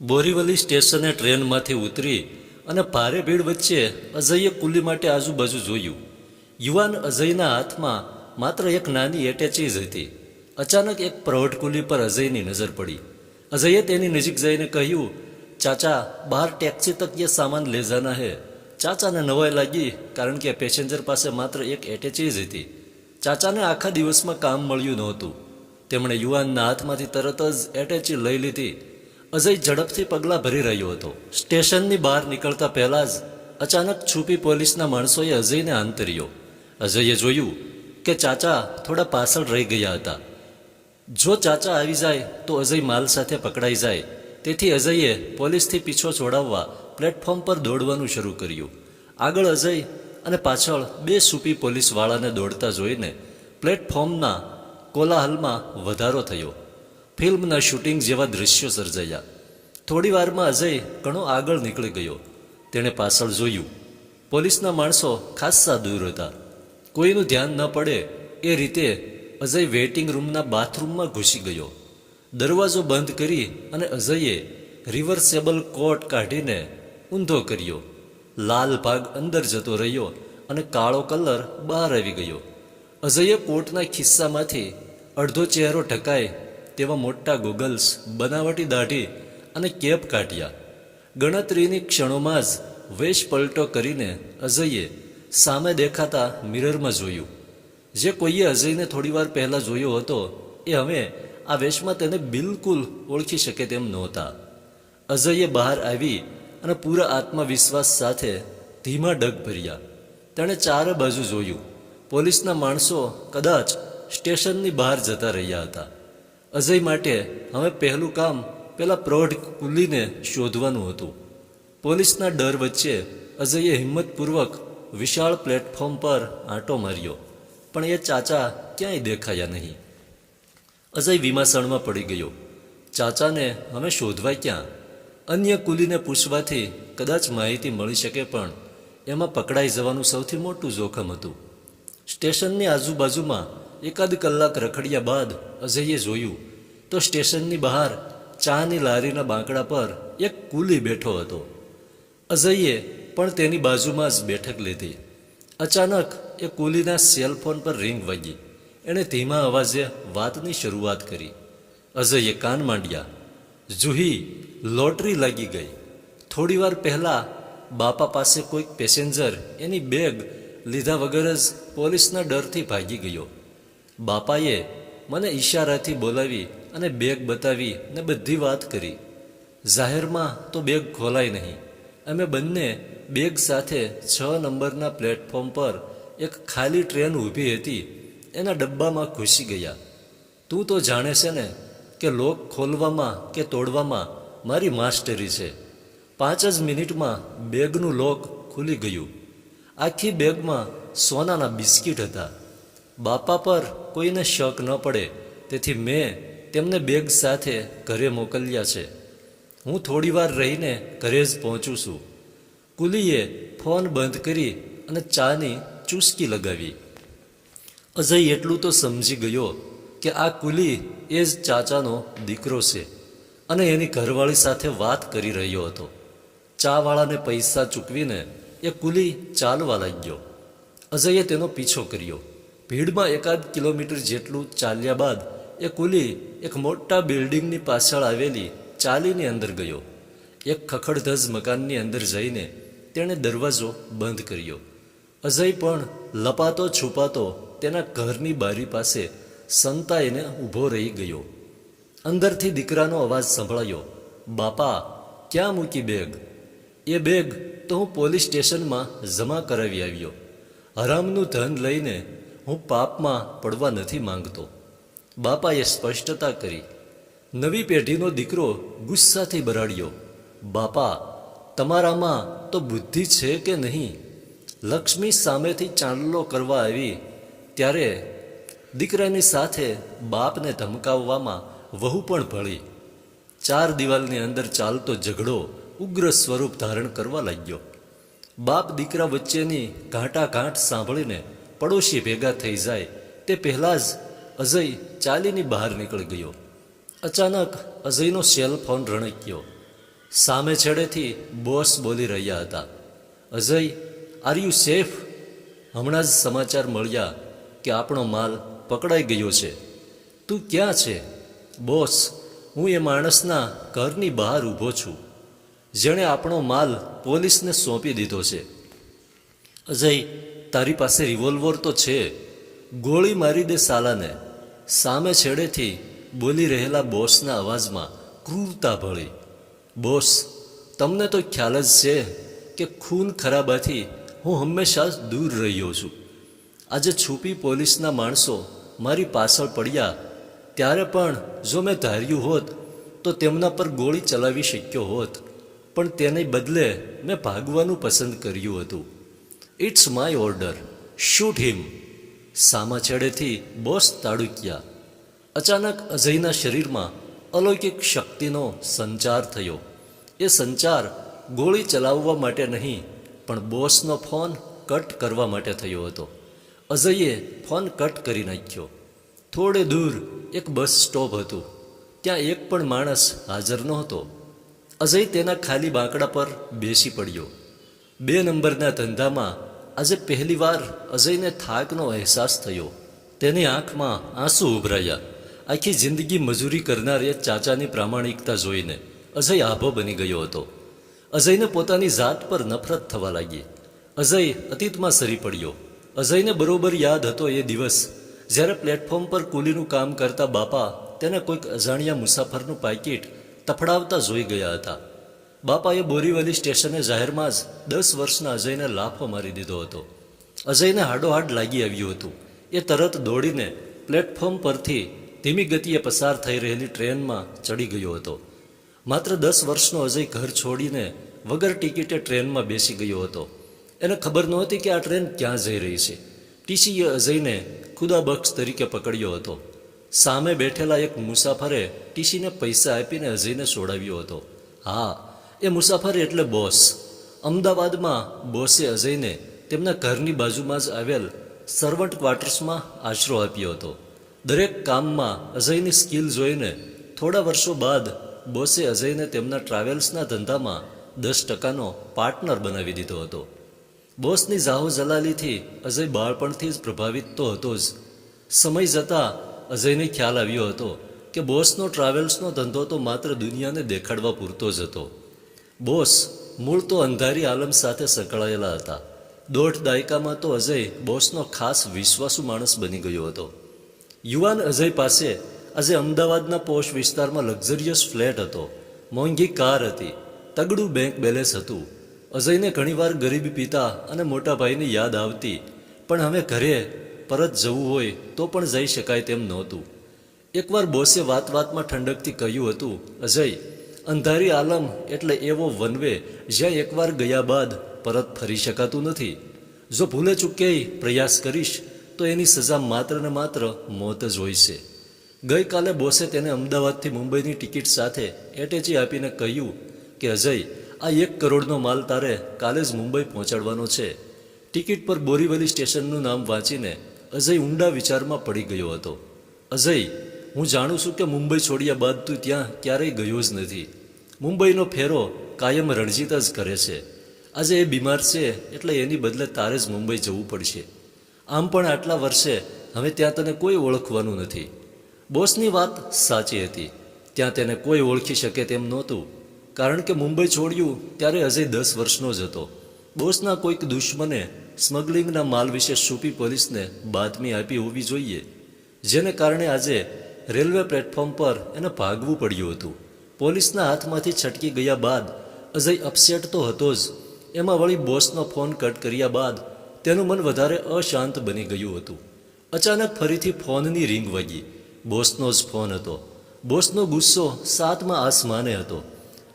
બોરીવલી સ્ટેશને ટ્રેનમાંથી ઉતરી અને ભારે ભીડ વચ્ચે અજયે કુલી માટે આજુબાજુ જોયું. યુવાન અજયના હાથમાં માત્ર એક નાની એટેચીઝ હતી. અચાનક એક પ્રૌઢ કુલી પર અજયની નજર પડી. અજયે તેની નજીક જઈને કહ્યું, ચાચા, બહાર ટેક્સી તક ये सामान ले जाना है. ચાચાને નવાઈ લાગી, કારણ કે પેસેન્જર પાસે માત્ર એક એટેચીઝ હતી. ચાચાને આખા દિવસમાં કામ મળ્યું નહોતું. તેમણે યુવાનના હાથમાંથી તરત જ એટેચી લઈ લીધી. અજય ઝડપથી પગલાં ભરી રહ્યો હતો. સ્ટેશનની બહાર નીકળતા પહેલાં જ અચાનક છુપી પોલીસના માણસોએ અજયને આંતર્યો. અજયે જોયું કે ચાચા થોડા પાછળ રહી ગયા હતા. જો ચાચા આવી જાય તો અજય માલ સાથે પકડાઈ જાય. તેથી અજયે પોલીસથી પીછો છોડાવવા પ્લેટફોર્મ પર દોડવાનું શરૂ કર્યું. આગળ અજય અને પાછળ બે છુપી પોલીસવાળાને દોડતા જોઈને પ્લેટફોર્મના કોલાહલમાં વધારો થયો. ફિલ્મના શૂટિંગ જેવા દૃશ્યો સર્જાયા. થોડી વારમાં અજય ઘણો આગળ નીકળી ગયો. તેણે પાછળ જોયું. પોલીસના માણસો ખાસ્સા દૂર હતા. કોઈનું ધ્યાન ન પડે એ રીતે અજય વેઇટિંગ રૂમના બાથરૂમમાં ઘૂસી ગયો. દરવાજો બંધ કરી અને અજયે રિવર્સેબલ કોટ કાઢીને ઊંધો કર્યો. લાલ ભાગ અંદર જતો રહ્યો અને કાળો કલર બહાર આવી ગયો. અજયે કોટના ખિસ્સામાંથી અડધો ચહેરો ઢકાય તેવા મોટા ગોગલ્સ, બનાવટી દાઢી અને કેપ કાઢ્યા. ગણતરીની ક્ષણોમાં જ વેશ પલટો કરીને અજયે સામે દેખાતા મિરરમાં જોયું. જે કોઈએ અજયને થોડીવાર પહેલાં જોયો હતો એ હવે આ વેશમાં તેને બિલકુલ ઓળખી શકે તેમ નહોતા. અજયે બહાર આવી અને પૂરા આત્મવિશ્વાસ સાથે ધીમા ડગ ભર્યા. તેણે ચારે બાજુ જોયું. પોલીસના માણસો કદાચ સ્ટેશનની બહાર જતા રહ્યા હતા. અજય માટે હવે પહેલું કામ પેલા પ્રૌઢ કુલીને શોધવાનું હતું. પોલીસના ડર વચ્ચે અજયે હિંમતપૂર્વક વિશાળ પ્લેટફોર્મ પર આંટો માર્યો, પણ એ ચાચા ક્યાંય દેખાયા નહીં. અજય વિમાસણમાં પડી ગયો. ચાચાને હવે શોધવાય ક્યાં? અન્ય કુલીને પૂછવાથી કદાચ માહિતી મળી શકે, પણ એમાં પકડાઈ જવાનું સૌથી મોટું જોખમ હતું. સ્ટેશનની આજુબાજુમાં એકાદ કલાક રખડ્યા બાદ અજયે જોયું તો સ્ટેશનની બહાર ચાની લારીના બાંકડા પર એક કુલી બેઠો હતો. અજયે પણ તેની બાજુમાં જ બેઠક લીધી. અચાનક એ કુલીના સેલફોન પર રિંગ વાગી. એણે ધીમા અવાજે વાતની શરૂઆત કરી. અજયે કાન માંડ્યા. જુહી, લોટરી લાગી ગઈ. થોડીવાર પહેલાં બાપા પાસે કોઈક પેસેન્જર એની બેગ લીધા વગર જ પોલીસના ડરથી ભાગી ગયો. બાપાએ મને ઈશારાથી બોલાવી અને બેગ બતાવી ને બધી વાત કરી. જાહેરમાં તો બેગ ખોલાય નહીં. અમે બંને બેગ સાથે 6 નંબરના પ્લેટફોર્મ પર એક ખાલી ટ્રેન ઊભી હતી એના ડબ્બામાં ઘૂસી ગયા. તું તો જાણે છે ને કે લોક ખોલવામાં કે તોડવામાં મારી માસ્ટરી છે. 5 જ મિનિટમાં બેગનું લોક ખુલી ગયું. આખી બેગમાં સોનાના બિસ્કિટ હતા. બાપા પર કોઈને શક ન પડે તેથી મેં તેમને બેગ સાથે ઘરે મોકલ્યા છે. હું થોડીવાર રહીને ઘરે જ પહોંચું છું. કુલીએ ફોન બંધ કરી અને ચાની ચૂસકી લગાવી. અજય એટલું તો સમજી ગયો કે આ કુલી એ જ ચાચાનો દીકરો છે અને એની ઘરવાળી સાથે વાત કરી રહ્યો હતો. ચાવાળાને પૈસા ચૂકવીને એ કુલી ચાલવા લાગ્યો. અજયે તેનો પીછો કર્યો. ભીડમાં એકાદ કિલોમીટર જેટલું ચાલ્યા બાદ એ કુલી એક મોટા બિલ્ડિંગની પાછળ આવેલી ચાલીની અંદર ગયો. એક ખખડધજ મકાનની અંદર જઈને તેણે દરવાજો બંધ કર્યો. અજય પણ લપાતો છુપાતો તેના ઘરની બારી પાસે સંતાઈને ઊભો રહી ગયો. અંદરથી દીકરાનો અવાજ સંભળાયો. બાપા, ક્યાં મૂકી બેગ? એ બેગ તો હું પોલીસ સ્ટેશનમાં જમા કરાવી આવ્યો. હરામનું ધન લઈને હું પાપમાં પડવા નથી માંગતો, બાપાએ સ્પષ્ટતા કરી. નવી પેઢીનો દીકરો ગુસ્સાથી બરાડ્યો. બાપા, તમારામાં તો બુદ્ધિ છે કે નહીં? લક્ષ્મી સામેથી ચાંદલો કરવા આવી ત્યારે દીકરાની સાથે બાપને ધમકાવવામાં વહુ પણ ભળી. 4 દિવાલની અંદર ચાલતો ઝઘડો ઉગ્ર સ્વરૂપ ધારણ કરવા લાગ્યો. બાપ દીકરા વચ્ચેની ઘાંટાઘાંટ સાંભળીને પડોશી ભેગા થઈ જાય તે પહેલાં જ અજય ચાલીની બહાર નીકળી ગયો. અચાનક અજયનો સેલ ફોન રણક્યો. સામે છેડેથી બોસ બોલી રહ્યા હતા, અજય, આર યુ સેફ? હમણાં જ સમાચાર મળ્યા કે આપણો માલ પકડાઈ ગયો છે. તું ક્યાં છે? બોસ, હું એ માણસના ઘરની બહાર ઊભો છું, જેણે આપણો માલ પોલીસને સોંપી દીધો છે. અજય, તારી પાસે રિવોલ્વર તો છે, ગોળી મારી દે સાલાને. સામે છેડેથી બોલી રહેલા બોસના અવાજમાં ક્રૂરતા ભળી. બોસ, તમને તો ખ્યાલ જ છે કે ખૂન ખરાબાથી હું હંમેશા દૂર રહ્યો છું. આજે છુપી પોલીસના માણસો મારી પાછળ પડ્યા ત્યારે પણ જો મેં ધાર્યું હોત તો તેમના પર ગોળી ચલાવી શક્યો હોત, પણ તેને બદલે મેં ભાગવાનું પસંદ કર્યું હતું. ઇટ્સ માય ઓર્ડર, શૂટ હિમ. સામા છેડેથી બોસ તાડુક્યા. અચાનક અજયના શરીરમાં અલૌકિક શક્તિનો સંચાર થયો. એ સંચાર ગોળી ચલાવવા માટે નહીં, પણ બોસનો ફોન કટ કરવા માટે થયો હતો. અજયે ફોન કટ કરી નાખ્યો. થોડે દૂર એક બસ સ્ટોપ હતું. ત્યાં એક પણ માણસ હાજર નહોતો. અજય તેના ખાલી બાંકડા પર બેસી પડ્યો. 2 નંબરના ધંધામાં આજે પહેલીવાર અજયને થાકનો અહેસાસ થયો. તેની આંખમાં આંસુ ઉભરાયા. આખી જિંદગી મજૂરી કરનાર એ ચાચાની પ્રામાણિકતા જોઈને અજય આભો બની ગયો હતો. અજયને પોતાની જાત પર નફરત થવા લાગી. અજય અતીતમાં સરી પડ્યો. અજયને બરોબર યાદ હતો એ દિવસ જ્યારે પ્લેટફોર્મ પર કુલીનું કામ કરતા બાપા તેને કોઈક અજાણ્યા મુસાફરનું પાકીટ તફડાવતા જોઈ ગયા હતા. બાપાએ બોરીવલી સ્ટેશને જાહેરમાં જ 10 વર્ષના અજયને લાફો મારી દીધો હતો. અજયને હાડોહાડ લાગી આવ્યું હતું. એ તરત દોડીને પ્લેટફોર્મ પરથી ધીમી ગતિએ પસાર થઈ રહેલી ટ્રેનમાં ચડી ગયો હતો. માત્ર 10 વર્ષનો અજય ઘર છોડીને વગર ટિકિટે ટ્રેનમાં બેસી ગયો હતો. એને ખબર નહોતી કે આ ટ્રેન ક્યાં જઈ રહી છે. ટીસીએ અજયને ખુદાબખ્શ તરીકે પકડ્યો હતો. સામે બેઠેલા એક મુસાફરે ટીસીને પૈસા આપીને અજયને છોડાવ્યો હતો. હા, એ મુસાફર એટલે બોસ. અમદાવાદમાં બોસે અજયને તેમના ઘરની બાજુમાં જ આવેલ સર્વન્ટ ક્વાર્ટર્સમાં આશરો આપ્યો હતો. દરેક કામમાં અજયની સ્કિલ જોઈને થોડા વર્ષો બાદ બોસે અજયને તેમના ટ્રાવેલ્સના ધંધામાં 10%નો પાર્ટનર બનાવી દીધો હતો. બોસની જાહો જલાલીથી અજય બાળપણથી જ પ્રભાવિત તો હતો જ. સમય જતાં અજયને ખ્યાલ આવ્યો હતો કે બોસનો ટ્રાવેલ્સનો ધંધો તો માત્ર દુનિયાને દેખાડવા પૂરતો જ હતો. બોસ મૂળ તો અંધારી આલમ સાથે સંકળાયેલા હતા. 1.5 દાયકામાં તો અજય બોસનો ખાસ વિશ્વાસુ માણસ બની ગયો હતો. યુવાન અજય પાસે આજે અમદાવાદના પોશ વિસ્તારમાં લક્ઝરિયસ ફ્લેટ હતો, મોંઘી કાર હતી, તગડું બેંક બેલેન્સ હતું. અજયને ઘણીવાર ગરીબી પિતા અને મોટા ભાઈની યાદ આવતી, પણ હવે ઘરે પરત જવું હોય તો પણ જઈ શકાય તેમ નહોતું. એકવાર બોસે વાતમાં ઠંડકથી કહ્યું હતું, અજય, અંધારી આલમ એટલે એવો વનવે જ્યાં એકવાર ગયા બાદ પરત ફરી શકાતું નથી. જો ભૂલે ચૂકેય પ્રયાસ કરીશ તો એની સજા માત્ર ને માત્ર મોત જ હોય છે. ગઈકાલે બોસે તેને અમદાવાદથી મુંબઈની ટિકિટ સાથે એટેચી આપીને કહ્યું કે અજય, આ 1 કરોડનો માલ તારે કાલે જ મુંબઈ પહોંચાડવાનો છે. ટિકિટ પર બોરીવલી સ્ટેશનનું નામ વાંચીને અજય ઊંડા વિચારમાં પડી ગયો હતો. અજય, હું જાણું છું કે મુંબઈ છોડ્યા બાદ તું ત્યાં ક્યારેય ગયો જ નથી. મુંબઈનો ફેરો કાયમ રણજીત જ કરે છે. આજે એ બીમાર છે એટલે એની બદલે તારે જ મુંબઈ જવું પડશે. આમ પણ આટલા વર્ષે હવે ત્યાં તને કોઈ ઓળખવાનું નથી. બોસની વાત સાચી હતી. ત્યાં તેને કોઈ ઓળખી શકે તેમ નહોતું, કારણ કે મુંબઈ છોડ્યું ત્યારે અજય 10 વર્ષનો જ હતો. બોસના કોઈક દુશ્મને સ્મગલિંગના માલ વિશે છુપી પોલીસને બાતમી આપી હોવી જોઈએ, જેને કારણે આજે રેલવે પ્લેટફોર્મ પર એને ભાગવું પડ્યું હતું. પોલીસના હાથમાંથી છટકી ગયા બાદ અજય અપસેટ તો હતો જ, એમાં વળી બોસનો ફોન કટ કર્યા બાદ તેનું મન વધારે અશાંત બની ગયું હતું. અચાનક ફરીથી ફોનની રિંગ વાગી. બોસનો જ ફોન હતો. બોસનો ગુસ્સો 7મા આસમાને હતો.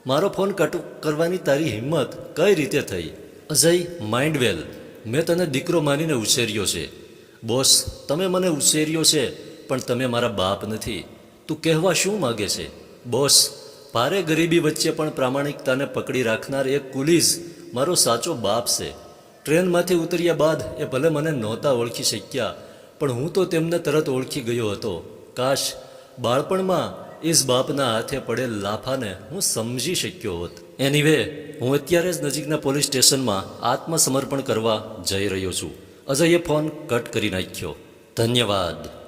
મારો ફોન કટ કરવાની તારી હિંમત કઈ રીતે થઈ? અજય, માઇન્ડ વેલ, મેં તને દીકરો માનીને ઉછેર્યો છે. બોસ, તમે મને ઉછેર્યો છે, પણ તમે મારા બાપ નથી. તું કહેવા શું માગે છે? બોસ, ભારે ગરીબી વચ્ચે પણ પ્રામાણિકતાને પકડી રાખનાર એક કુલીઝ મારો સાચો બાપ છે. ટ્રેનમાંથી ઉતર્યા બાદ એ ભલે મને નહોતા ઓળખી શક્યા, પણ હું તો તેમને તરત ઓળખી ગયો હતો. કાશ બાળપણમાં ઇસ બાપના હાથે પડેલ લાફાને હું સમજી શક્યો હોત. એનીવે, હું અત્યારે જ નજીકના પોલીસ સ્ટેશનમાં આત્મસમર્પણ કરવા જઈ રહ્યો છું. અજયે ફોન કટ કરી નાખ્યો. ધન્યવાદ.